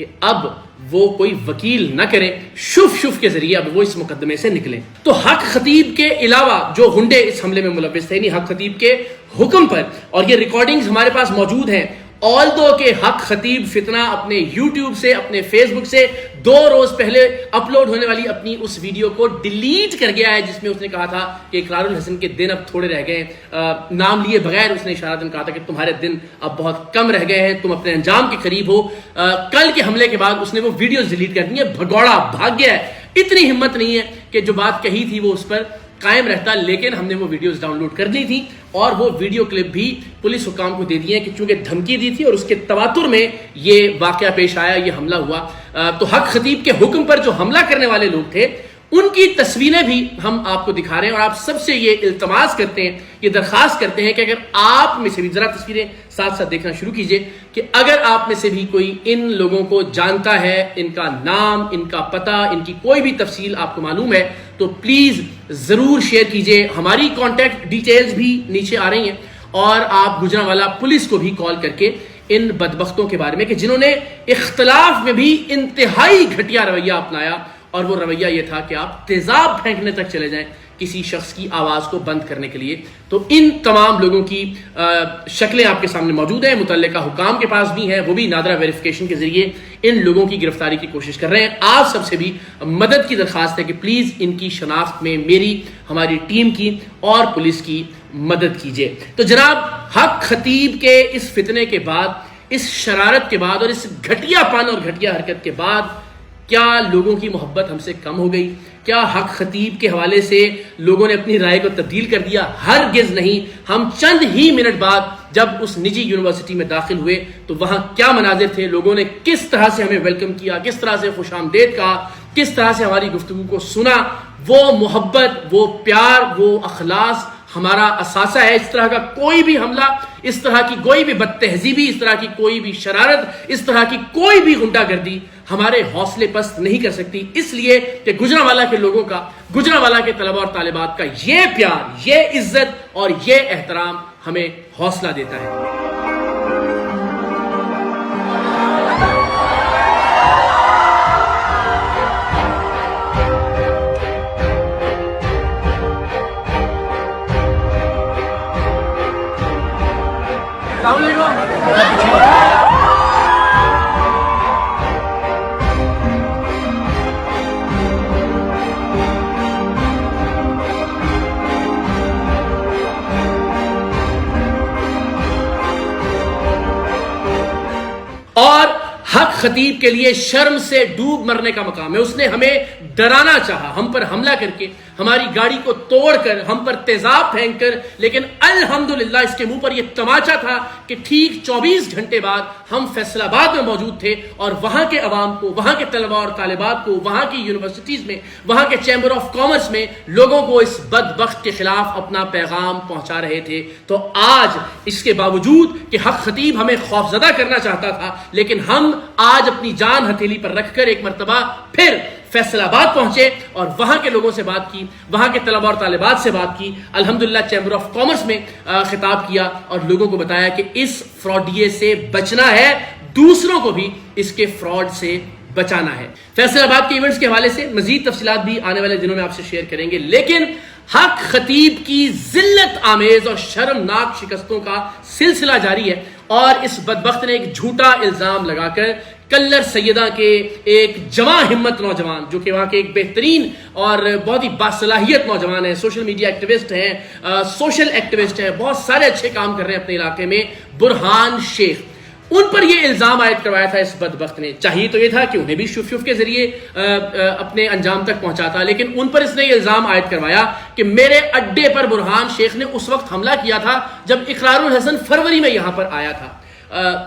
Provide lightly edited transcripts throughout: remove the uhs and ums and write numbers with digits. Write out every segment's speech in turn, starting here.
کہ اب وہ کوئی وکیل نہ کریں, شف کے ذریعے اب وہ اس مقدمے سے نکلیں. تو حق خطیب کے علاوہ جو غنڈے اس حملے میں ملوث تھے, حق خطیب کے حکم پر, اور یہ ریکارڈنگز ہمارے پاس موجود ہیں, آلدو کہ حق خطیب فتنہ اپنے یوٹیوب سے, اپنے فیس بک سے 2 روز پہلے اپلوڈ ہونے والی اپنی اس ویڈیو کو ڈیلیٹ کر گیا ہے, جس میں اس نے کہا تھا کہ اقرار الحسن کے دن اب تھوڑے رہ گئے ہیں. نام لیے بغیر اس نے اشارتاً کہا تھا کہ تمہارے دن اب بہت کم رہ گئے ہیں, تم اپنے انجام کے قریب ہو. کل کے حملے کے بعد اس نے وہ ویڈیوز ڈیلیٹ کر دی ہیں, بھگوڑا بھاگ گیا ہے. اتنی ہمت نہیں ہے کہ جو بات کہی تھی وہ اس پر قائم رہتا, لیکن ہم نے وہ ویڈیوز ڈاؤن لوڈ کر لی تھی اور وہ ویڈیو کلپ بھی پولیس حکام کو دے دی ہیں کہ چونکہ دھمکی دی تھی اور اس کے تواتر میں یہ واقعہ پیش آیا, یہ حملہ ہوا. تو حق خطیب کے حکم پر جو حملہ کرنے والے لوگ تھے ان کی تصویریں بھی ہم آپ کو دکھا رہے ہیں, اور آپ سب سے یہ التماس کرتے ہیں, یہ درخواست کرتے ہیں کہ اگر آپ میں سے بھی, ذرا تصویریں ساتھ ساتھ دیکھنا شروع کیجئے, کہ اگر آپ میں سے بھی کوئی ان لوگوں کو جانتا ہے, ان کا نام, ان کا پتہ, ان کی کوئی بھی تفصیل آپ کو معلوم ہے, تو پلیز ضرور شیئر کیجئے. ہماری کانٹیکٹ ڈیٹیلز بھی نیچے آ رہی ہیں, اور آپ گجرانوالہ پولیس کو بھی کال کر کے ان بدبختوں کے بارے میں, کہ جنہوں نے اختلاف میں بھی انتہائی گھٹیا رویہ اپنایا, اور وہ رویہ یہ تھا کہ آپ تیزاب پھینکنے تک چلے جائیں کسی شخص کی آواز کو بند کرنے کے لیے. تو ان تمام لوگوں کی شکلیں آپ کے سامنے موجود ہیں, متعلقہ حکام کے پاس بھی ہیں, وہ بھی نادرہ ویریفیکیشن کے ذریعے ان لوگوں کی گرفتاری کی کوشش کر رہے ہیں. آپ سب سے بھی مدد کی درخواست ہے کہ پلیز ان کی شناخت میں میری, ہماری ٹیم کی اور پولیس کی مدد کیجیے. تو جناب, حق خطیب کے اس فتنے کے بعد, اس شرارت کے بعد, اور اس گھٹیا پن اور گھٹیا حرکت کے بعد کیا لوگوں کی محبت ہم سے کم ہو گئی؟ کیا حق خطیب کے حوالے سے لوگوں نے اپنی رائے کو تبدیل کر دیا؟ ہرگز نہیں. ہم چند ہی منٹ بعد جب اس نجی یونیورسٹی میں داخل ہوئے تو وہاں کیا مناظر تھے, لوگوں نے کس طرح سے ہمیں ویلکم کیا, کس طرح سے خوش آمدید کہا, کس طرح سے ہماری گفتگو کو سنا. وہ محبت, وہ پیار, وہ اخلاص ہمارا اثاثہ ہے. اس طرح کا کوئی بھی حملہ, اس طرح کی کوئی بھی بد تہذیبی, اس طرح کی کوئی بھی شرارت, اس طرح کی کوئی بھی غنڈہ گردی ہمارے حوصلے پست نہیں کر سکتی, اس لیے کہ گجرانوالہ کے لوگوں کا, گجرانوالہ کے طلباء اور طالبات کا یہ پیار, یہ عزت اور یہ احترام ہمیں حوصلہ دیتا ہے. اور حق خطیب کے لیے شرم سے ڈوب مرنے کا مقام ہے. اس نے ہمیں ڈرانا چاہا, ہم پر حملہ کر کے, ہماری گاڑی کو توڑ کر, ہم پر تیزاب پھینک کر, لیکن الحمدللہ اس کے منہ پر یہ تماچا تھا کہ ٹھیک 24 گھنٹے بعد ہم فیصل آباد میں موجود تھے, اور وہاں کے عوام کو, وہاں کے طلباء اور طالبات کو, وہاں کی یونیورسٹیز میں, وہاں کے چیمبر آف کامرس میں لوگوں کو اس بدبخت کے خلاف اپنا پیغام پہنچا رہے تھے. تو آج اس کے باوجود کہ حق خطیب ہمیں خوفزدہ کرنا چاہتا تھا, لیکن ہم آج اپنی جان ہتھیلی پر رکھ کر ایک مرتبہ پھر فیصل آباد پہنچے اور وہاں کے لوگوں سے بات کی, وہاں کے طلباء اور طالبات سے بات کی, الحمدللہ چیمبر آف کامرس میں خطاب کیا اور لوگوں کو بتایا کہ اس فراڈیے سے بچنا ہے, دوسروں کو بھی اس کے فراڈ سے بچانا ہے. فیصل آباد کے ایونٹس کے حوالے سے مزید تفصیلات بھی آنے والے دنوں میں آپ سے شیئر کریں گے, لیکن حق خطیب کی ذلت آمیز اور شرمناک شکستوں کا سلسلہ جاری ہے, اور اس بدبخت نے ایک جھوٹا الزام لگا کر کلر سیدہ کے ایک جواں ہمت نوجوان, جو کہ وہاں کے ایک بہترین اور بہت ہی باصلاحیت نوجوان ہیں, سوشل میڈیا ایکٹیوسٹ ہیں, سوشل ایکٹیوسٹ ہیں, بہت سارے اچھے کام کر رہے ہیں اپنے علاقے میں, برہان شیخ, ان پر یہ الزام عائد کروایا تھا اس بدبخت نے. چاہیے تو یہ تھا کہ انہیں بھی شف کے ذریعے اپنے انجام تک پہنچاتا, لیکن ان پر اس نے یہ الزام عائد کروایا کہ میرے اڈے پر برہان شیخ نے اس وقت حملہ کیا تھا جب اقرار الحسن فروری میں یہاں پر آیا تھا.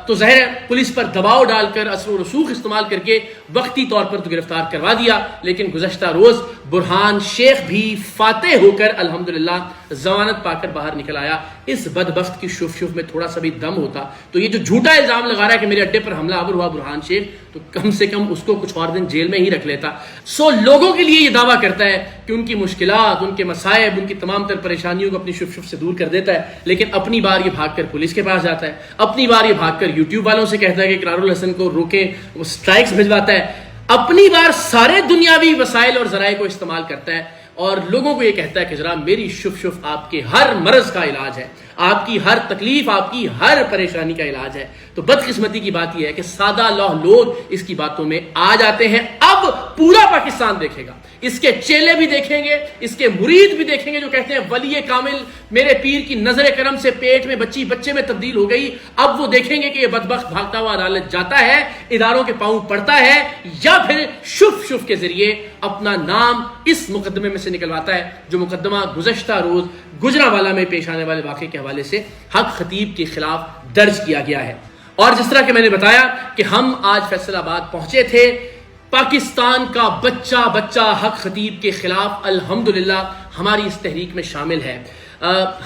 تو ظاہر ہے پولیس پر دباؤ ڈال کر, اثر و رسوخ استعمال کر کے وقتی طور پر تو گرفتار کروا دیا, لیکن گزشتہ روز برہان شیخ بھی فاتح ہو کر الحمدللہ ضمانت پا کر باہر نکل آیا. اس بدبخت کی شف شف میں تھوڑا سا بھی دم ہوتا تو یہ جو جھوٹا الزام لگا رہا ہے کہ میرے اڈے پر حملہ آور ہوا برہان شیخ, تو کم سے کم اس کو کچھ اور دن جیل میں ہی رکھ لیتا. لوگوں کے لیے یہ دعویٰ کرتا ہے کہ ان کی مشکلات, ان کے مصائب, ان کی تمام تر پریشانیوں کو اپنی شف شف سے دور کر دیتا ہے, لیکن اپنی بار یہ بھاگ کر پولیس کے پاس جاتا ہے, اپنی بار یہ بھاگ کر یوٹیوب والوں سے کہتا ہے کہ اقرار الحسن کو روکیں, وہ سٹرائکس بھجواتا ہے, اپنی بار سارے دنیاوی وسائل اور ذرائع کو استعمال کرتا ہے اور لوگوں کو یہ کہتا ہے کہ جناب میری شف شف آپ کے ہر مرض کا علاج ہے, آپ کی ہر تکلیف, آپ کی ہر پریشانی کا علاج ہے. تو بدقسمتی کی بات یہ ہے کہ سادہ لوگ اس کی باتوں میں آ جاتے ہیں. اب پورا پاکستان دیکھے گا, اس کے چیلے بھی دیکھیں گے, اس کے مرید بھی دیکھیں گے جو کہتے ہیں ولی کامل میرے پیر کی نظر کرم سے پیٹ میں بچی بچے میں تبدیل ہو گئی. اب وہ دیکھیں گے کہ یہ بدبخت بھاگتا ہوا عدالت جاتا ہے, اداروں کے پاؤں پڑتا ہے, یا پھر شف شف کے ذریعے اپنا نام اس مقدمے میں سے نکلواتا ہے جو مقدمہ گزشتہ روز گجرانوالہ میں پیش آنے والے واقعے کے حوالے سے حق خطیب کے خلاف درج کیا گیا ہے. اور جس طرح کہ میں نے بتایا کہ ہم آج فیصل آباد پہنچے تھے, پاکستان کا بچہ بچہ حق خطیب کے خلاف الحمدللہ ہماری اس تحریک میں شامل ہے.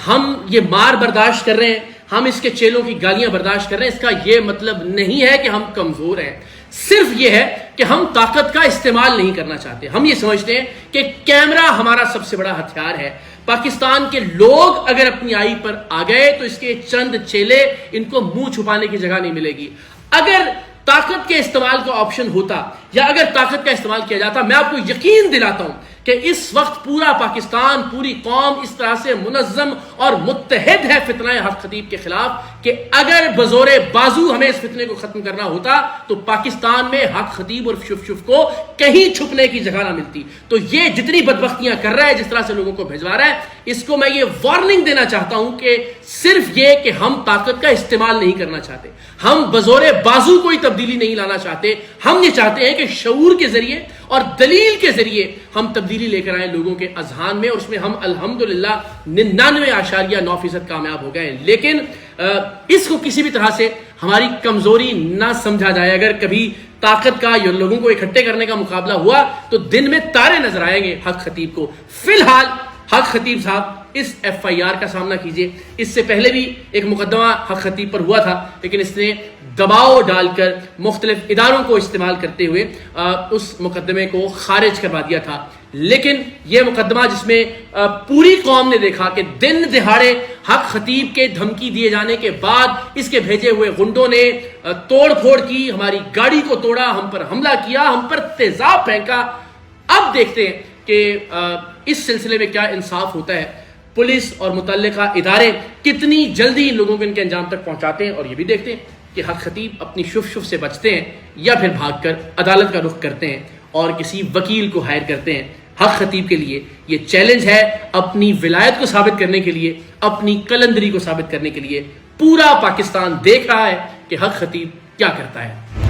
ہم یہ مار برداشت کر رہے ہیں, ہم اس کے چیلوں کی گالیاں برداشت کر رہے ہیں, اس کا یہ مطلب نہیں ہے کہ ہم کمزور ہیں, صرف یہ ہے کہ ہم طاقت کا استعمال نہیں کرنا چاہتے. ہم یہ سمجھتے ہیں کہ کیمرہ ہمارا سب سے بڑا ہتھیار ہے. پاکستان کے لوگ اگر اپنی آئی پر آ گئے تو اس کے چند چیلے ان کو منہ چھپانے کی جگہ نہیں ملے گی. اگر طاقت کے استعمال کا آپشن ہوتا یا اگر طاقت کا استعمال کیا جاتا, میں آپ کو یقین دلاتا ہوں کہ اس وقت پورا پاکستان, پوری قوم اس طرح سے منظم اور متحد ہے فتنہ حق خطیب کے خلاف کہ اگر بزور بازو ہمیں اس فتنے کو ختم کرنا ہوتا تو پاکستان میں حق خطیب اور شف شف کو کہیں چھپنے کی جگہ نہ ملتی. تو یہ جتنی بدبختیاں کر رہا ہے, جس طرح سے لوگوں کو بھجوا رہا ہے, اس کو میں یہ وارننگ دینا چاہتا ہوں کہ صرف یہ کہ ہم طاقت کا استعمال نہیں کرنا چاہتے, ہم بزور بازو کوئی تبدیلی نہیں لانا چاہتے. ہم یہ چاہتے ہیں کہ شعور کے ذریعے اور دلیل کے ذریعے ہم تبدیلی لے کر آئیں لوگوں کے اذہان میں, اور اس میں ہم الحمدللہ 99.9% کامیاب ہو گئے. لیکن اس کو کسی بھی طرح سے ہماری کمزوری نہ سمجھا جائے. اگر کبھی طاقت کا یا لوگوں کو اکٹھے کرنے کا مقابلہ ہوا تو دن میں تارے نظر آئیں گے حق خطیب کو. فی الحال حق خطیب صاحب اس ایف آئی آر کا سامنا کیجئے. اس سے پہلے بھی ایک مقدمہ حق خطیب پر ہوا تھا, لیکن اس نے دباؤ ڈال کر مختلف اداروں کو استعمال کرتے ہوئے اس مقدمے کو خارج کروا دیا تھا. لیکن یہ مقدمہ جس میں پوری قوم نے دیکھا کہ دن دہاڑے حق خطیب کے دھمکی دیے جانے کے بعد اس کے بھیجے ہوئے غنڈوں نے توڑ پھوڑ کی, ہماری گاڑی کو توڑا, ہم پر حملہ کیا, ہم پر تیزاب پھینکا. اب دیکھتے ہیں کہ اس سلسلے میں کیا انصاف ہوتا ہے, پولیس اور متعلقہ ادارے کتنی جلدی ان لوگوں کو ان کے انجام تک پہنچاتے ہیں. اور یہ بھی دیکھتے ہیں کہ حق خطیب اپنی شف شف سے بچتے ہیں یا پھر بھاگ کر عدالت کا رخ کرتے ہیں اور کسی وکیل کو ہائر کرتے ہیں. حق خطیب کے لیے یہ چیلنج ہے, اپنی ولایت کو ثابت کرنے کے لیے, اپنی قلندری کو ثابت کرنے کے لیے. پورا پاکستان دیکھ رہا ہے کہ حق خطیب کیا کرتا ہے.